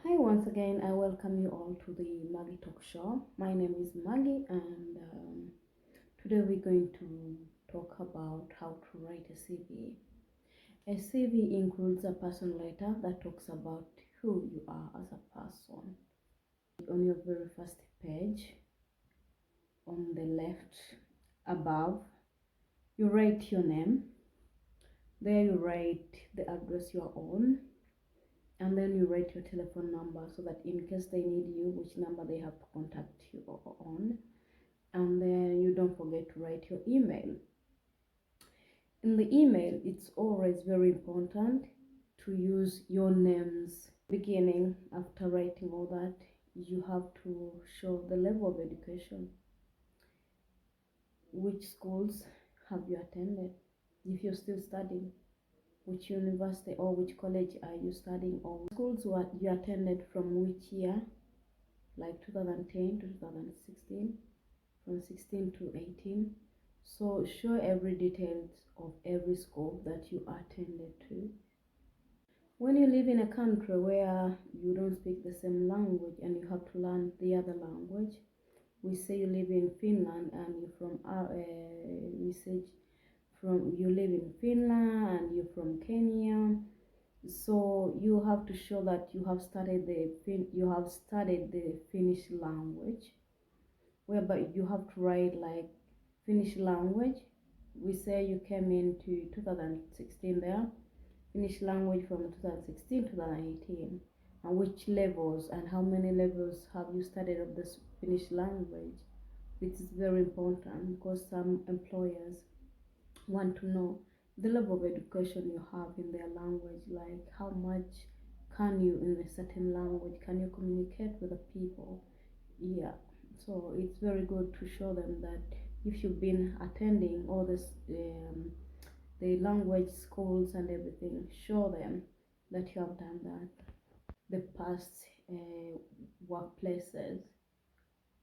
Hi, once again, I welcome you all to the Maggie Talk Show. My name is Maggie, and today we're going to talk about how to write a CV. A CV includes a personal letter that talks about who you are as a person. On your very first page, on the left above, you write your name. There you write the address you are on, and then you write your telephone number so that in case they need you, which number they have to contact you on. And then you don't forget to write your email. In the email, it's always very important to use your names beginning. After writing all that, you have to show the level of education. Which schools have you attended? If you're still studying, which university or which college are you studying, or schools you attended from which year, like 2010 to 2016, from 16 to 18. So show every details of every school that you attended to. When you live in a country where you don't speak the same language and you have to learn the other language, we say you live in Finland and you're from we say from you live in Finland and you're from Kenya. So you have to show that you have studied the Finnish language, whereby you have to write like Finnish language. We say you came into 2016 there, Finnish language from 2016 to 2018, and which levels and how many levels have you studied of this Finnish language. Which is very important because some employers want to know the level of education you have in their language, like how much can you in a certain language, can you communicate with the people. Yeah, so it's very good to show them that if you've been attending all this the language schools and everything, show them that you have done that. The past workplaces,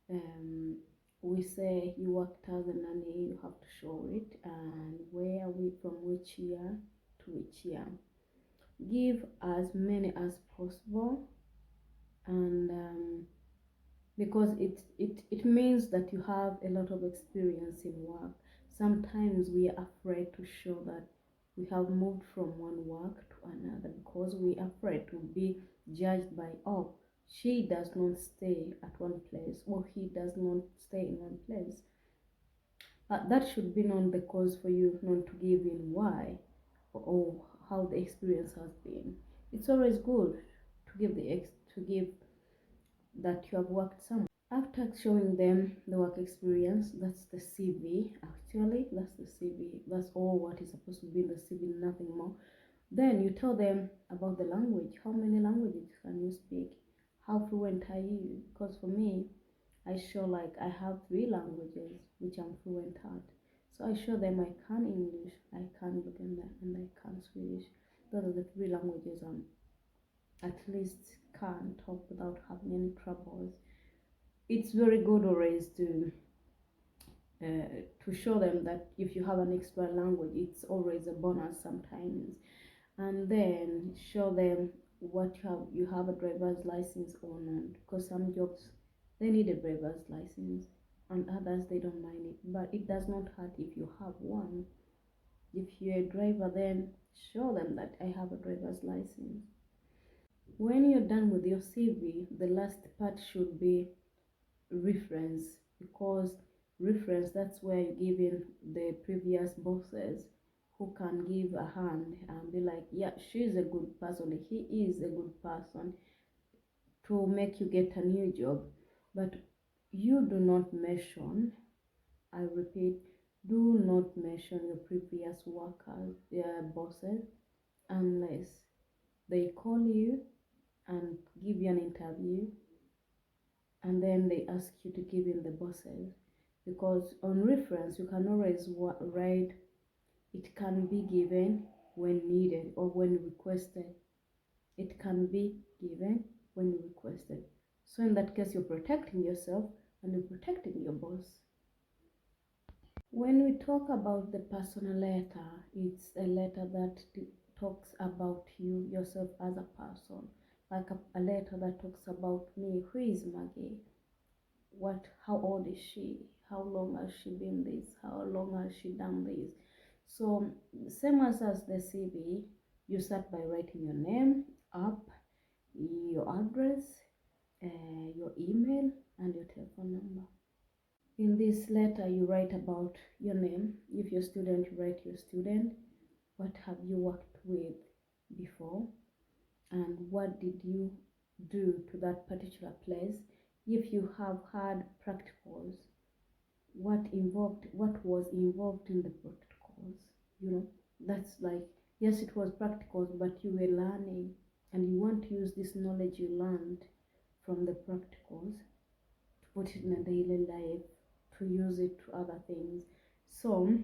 um, we say you worked as a nanny, you have to show it, and where we from which year to which year. Give as many as possible, and because it means that you have a lot of experience in work. Sometimes we are afraid to show that we have moved from one work to another because we are afraid to be judged by, oh, she does not stay at one place or he does not stay in one place. That should be known, the cause for you not to give in why or how the experience has been. It's always good to give to give that you have worked somewhere. After showing them the work experience, that's the CV. Actually, that's the CV. That's all what is supposed to be in the CV, nothing more. Then you tell them about the language. How many languages can you speak? How fluent are you? Because for me, I show like I have 3 languages which I'm fluent at. So I show them I can English, I can Luganda, and I can Swedish. Those are the 3 languages I'm at least can talk without having any troubles. It's very good always to show them that if you have an extra language, it's always a bonus sometimes. And then show them what you have a driver's license or not, because some jobs they need a driver's license and others they don't mind it, but it does not hurt if you have one. If you're a driver, then show them that I have a driver's license. When you're done with your CV, the last part should be reference, because reference, that's where you give in the previous bosses who can give a hand and be like, yeah, she's a good person, he is a good person, to make you get a new job. But you do not mention, I repeat, do not mention your previous workers, bosses, unless they call you and give you an interview and then they ask you to give in the bosses. Because on reference you can always write it can be given when needed or when requested. It can be given when requested. So in that case, you're protecting yourself and you're protecting your boss. When we talk about the personal letter, it's a letter that talks about you yourself as a person. like a letter that talks about me. Who is Maggie? How old is she? How long has she been this? How long has she done this? So same as the CV, you start by writing your name up, your address, your email, and your telephone number. In this letter, you write about your name. If you're a student, you write your student. What have you worked with before? And what did you do to that particular place? If you have had practicals, what was involved in the practicals? That's like, yes, it was practicals, but you were learning, and you want to use this knowledge you learned from the practicals to put it in a daily life, to use it to other things. So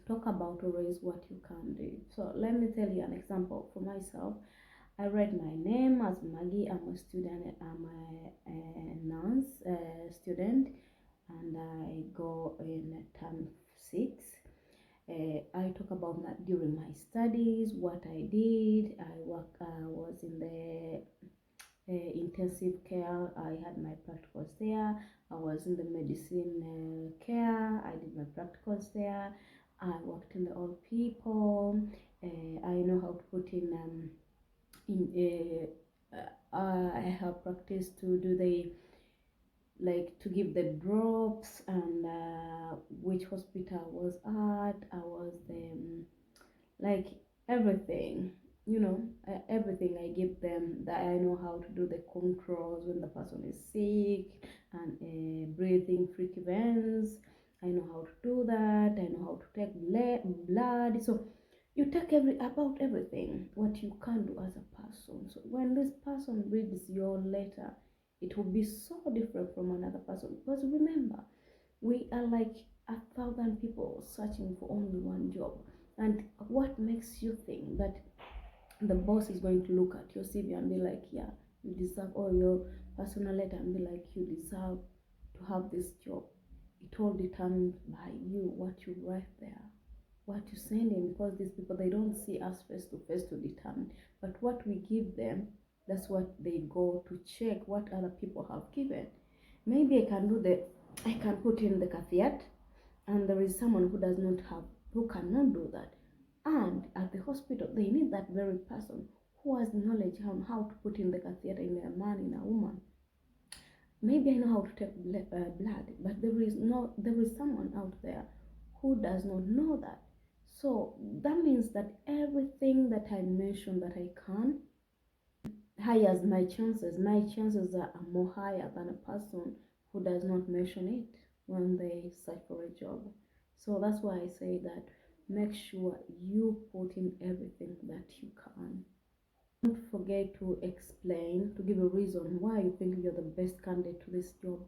talk about always what you can do. So let me tell you an example for myself. I write my name as Maggie. I'm a student. I'm a nurse student, and I go in term 6. I talk about that during my studies, what I did. I was in the intensive care. I had my practicals there. I was in the medicine care. I did my practicals there. I worked in the old people. I know how to put I have practiced to do the, like, to give the drops, and which hospital I was at. I was the, like, everything, everything I give them, that I know how to do the controls when the person is sick, and breathing frequency. I know how to do that. I know how to take blood. So you take about everything what you can do as a person. So when this person reads your letter, it will be so different from another person, because remember, we are like 1,000 people searching for only one job. And what makes you think that the boss is going to look at your CV and be like, yeah, you deserve, or your personal letter and be like, you deserve to have this job? It all determined by you, what you write there, what you send in, because these people, they don't see us face to face to determine, but what we give them, that's what they go to check what other people have given. Maybe I can put in the caveat, and there is someone who cannot do that, and at the hospital they need that very person who has knowledge on how to put in the catheter in a man, in a woman. Maybe I know how to take blood, but there is someone out there who does not know that. So that means that everything that I mentioned that I can, higher my chances are more higher than a person who does not mention it when they search for a job. So that's why I say that make sure you put in everything that you can. Don't forget to explain, to give a reason why you think you're the best candidate to this job.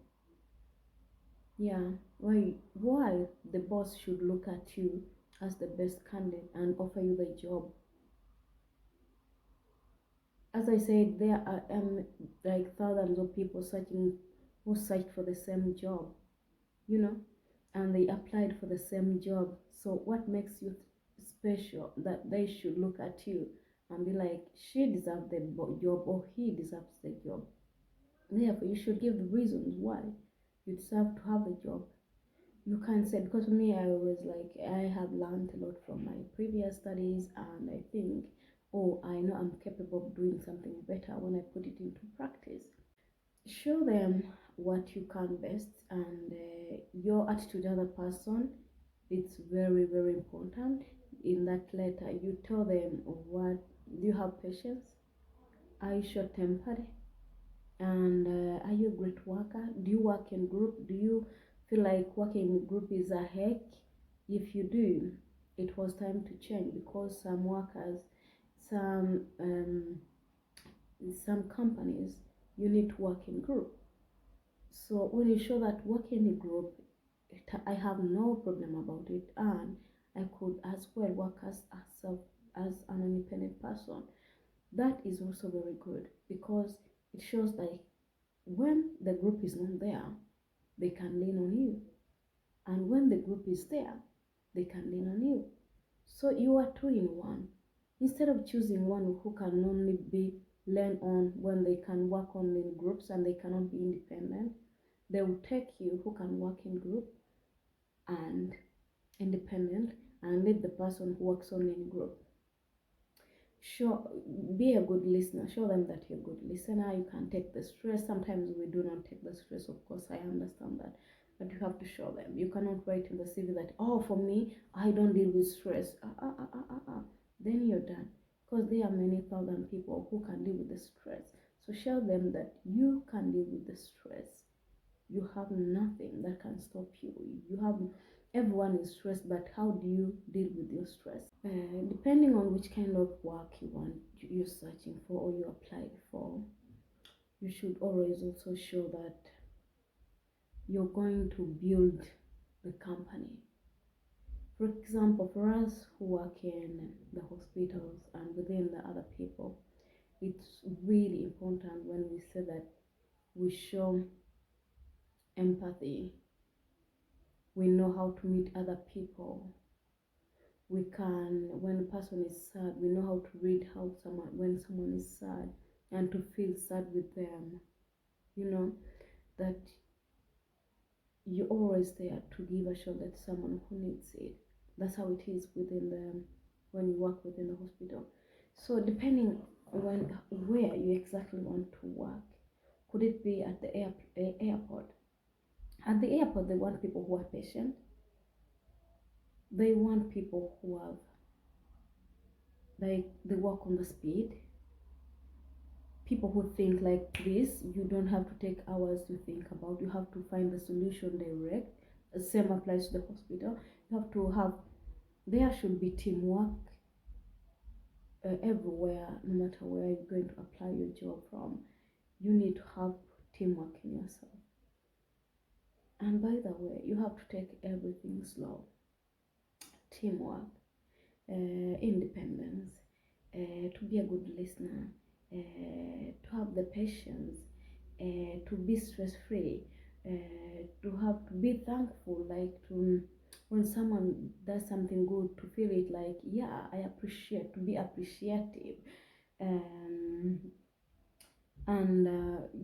Yeah, why the boss should look at you as the best candidate and offer you the job. As I said, there are like thousands of people who searched for the same job, you know, and they applied for the same job. So what makes you special that they should look at you and be like, she deserves the job, or he deserves the job? Therefore, you should give the reasons why you deserve to have the job. You can't say, because for me, I always, like, I have learned a lot from my previous studies, and I think, oh, I know I'm capable of doing something better when I put it into practice. Show them what you can best, and your attitude to the other person, it's very, very important. In that letter, you tell them, what do you have patience? Are you short tempered? And are you a great worker? Do you work in group? Do you feel like working in group is a heck? If you do, it was time to change, because some workers, some some companies, you need to work in group. So when you show that working in a group, I have no problem about it, and I could as well work as an independent person. That is also very good, because it shows like when the group is not there, they can lean on you, and when the group is there, they can lean on you. So you are two in one. Instead of choosing one who can only be learn on when they can work on in groups and they cannot be independent. They will take you who can work in group and independent, and leave the person who works only in group. Be a good listener. Show them that you're a good listener. You can take the stress. Sometimes we do not take the stress, of course, I understand that, but you have to show them. You cannot write in the CV that, oh, for me, I don't deal with stress. Then you're done, because there are many thousand people who can deal with the stress. So show them that you can deal with the stress. You have nothing that can stop you. Everyone is stressed, but how do you deal with your stress? Depending on which kind of work you're searching for or you applied for, you should always also show that you're going to build the company. For example, for us who work in the hospitals and within the other people, it's really important when we say that we show empathy. We know how to meet other people. We can, when a person is sad, we know how to read when someone is sad, and to feel sad with them. That you're always there to give a shoulder to someone who needs it. That's how it is when you work within the hospital. So depending on where you exactly want to work, could it be at the airport? At the airport, they want people who are patient. They want people who have, like, they work on the speed. People who think like this. You don't have to take hours to think about. You have to find the solution direct. The same applies to the hospital. You have to have, there should be teamwork everywhere, no matter where you're going to apply your job from. You need to have teamwork in yourself. And by the way, you have to take everything slow. Teamwork, independence, to be a good listener, to have the patience, to be stress-free, to be thankful, like to when someone does something good, to feel it like, yeah, I appreciate, to be appreciative. And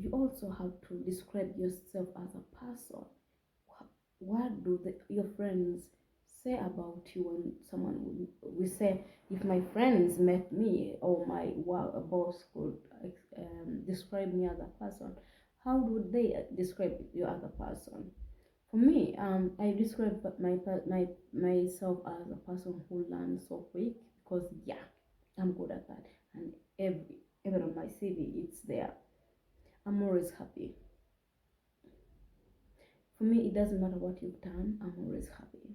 you also have to describe yourself as a person. What do your friends say about you? When someone we say, if my friends met me, or my boss could describe me as a person, how would they describe you as a person? For me, I describe myself as a person who learns so quick, because yeah, I'm good at that, and even on my CV it's there. I'm always happy. For me, it doesn't matter what you've done, I'm always happy.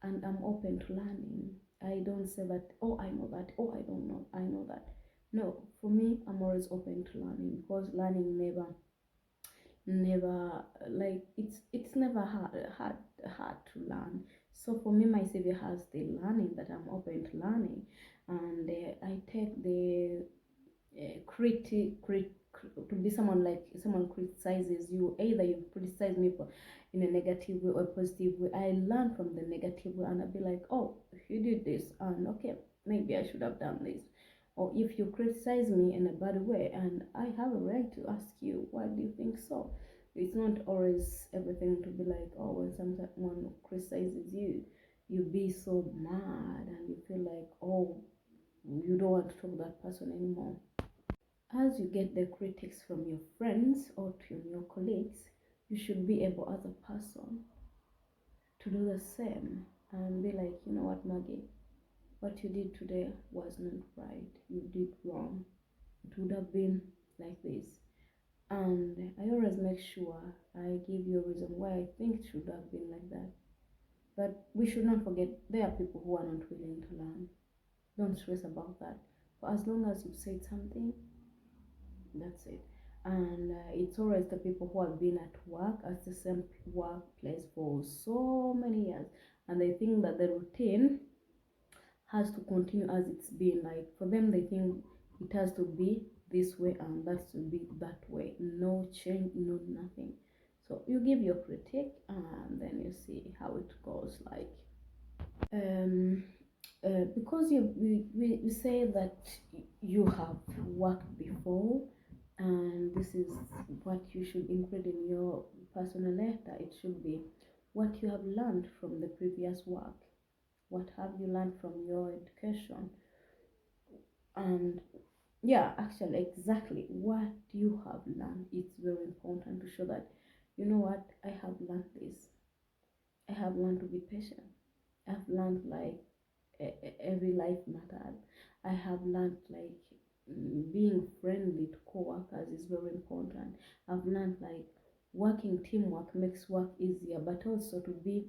And I'm open to learning. I don't say that, oh, I know that, oh, I don't know, I know that. No, for me, I'm always open to learning, because learning never, like, it's never hard to learn. So for me, my CV has the learning, that I'm open to learning. And I take the to be someone, like someone criticizes you, either you criticize me in a negative way or positive way, I learn from the negative way, and I'll be like, oh, you did this, and okay, maybe I should have done this. Or if you criticize me in a bad way, and I have a right to ask you, why do you think so? It's not always everything to be like, oh, when someone criticizes you, you be so mad and you feel like, oh, you don't want to talk to that person anymore. As you get the critics from your friends or from your colleagues, you should be able as a person to do the same and be like, you know what, Maggie, what you did today was not right. You did wrong. It would have been like this. And I always make sure I give you a reason why I think it should have been like that. But we should not forget, there are people who are not willing to learn. Don't stress about that. For as long as you've said something, that's it. And it's always the people who have been at work at the same workplace for so many years, and they think that the routine has to continue as it's been. Like, for them, they think it has to be this way and that's to be that way. No change, no nothing. So you give your critique and then you see how it goes. Like, because we say that you have worked before, and this is what you should include in your personal letter. It should be what you have learned from the previous work, what have you learned from your education, and yeah, actually exactly what you have learned. It's very important to show that, you know what, I have learned this. I have learned to be patient. I've learned like every life matters. I have learned like being friendly to co-workers is very important. I've learned like working teamwork makes work easier, but also to be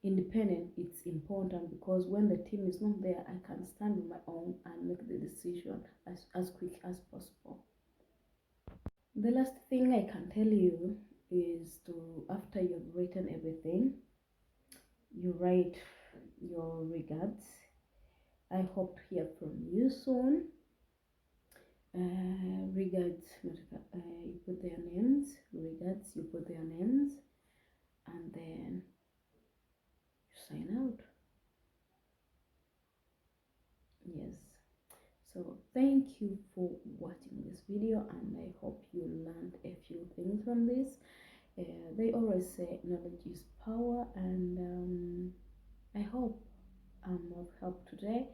independent, it's important, because when the team is not there, I can stand on my own and make the decision as quick as possible. The last thing I can tell you is to, after you've written everything, you write your regards. I hope to hear from you soon. Regards, you put their names. Regards, you put their names, and then you sign out. Yes. So thank you for watching this video, and I hope you learned a few things from this. They always say knowledge is power, and I hope I'm of help today.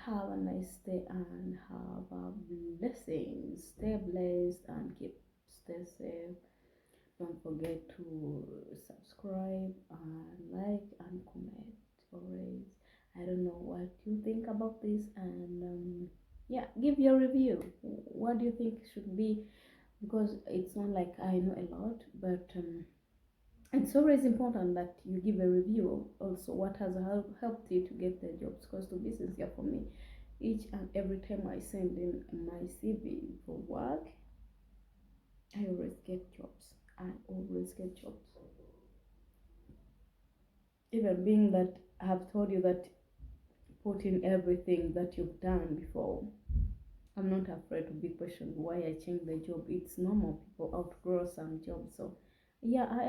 Have a nice day and have a blessing. Stay blessed and stay safe. Don't forget to subscribe and like and comment always. I don't know what you think about this, and yeah, give your review. What do you think should be? Because it's not like I know a lot, but it's always important that you give a review also what has helped you to get the jobs, because to be sincere, for me, each and every time I send in my CV for work, I always get jobs. I always get jobs, even being that I have told you that put in everything that you've done before. I'm not afraid to be questioned why I changed the job. It's normal, people outgrow some jobs. So yeah, I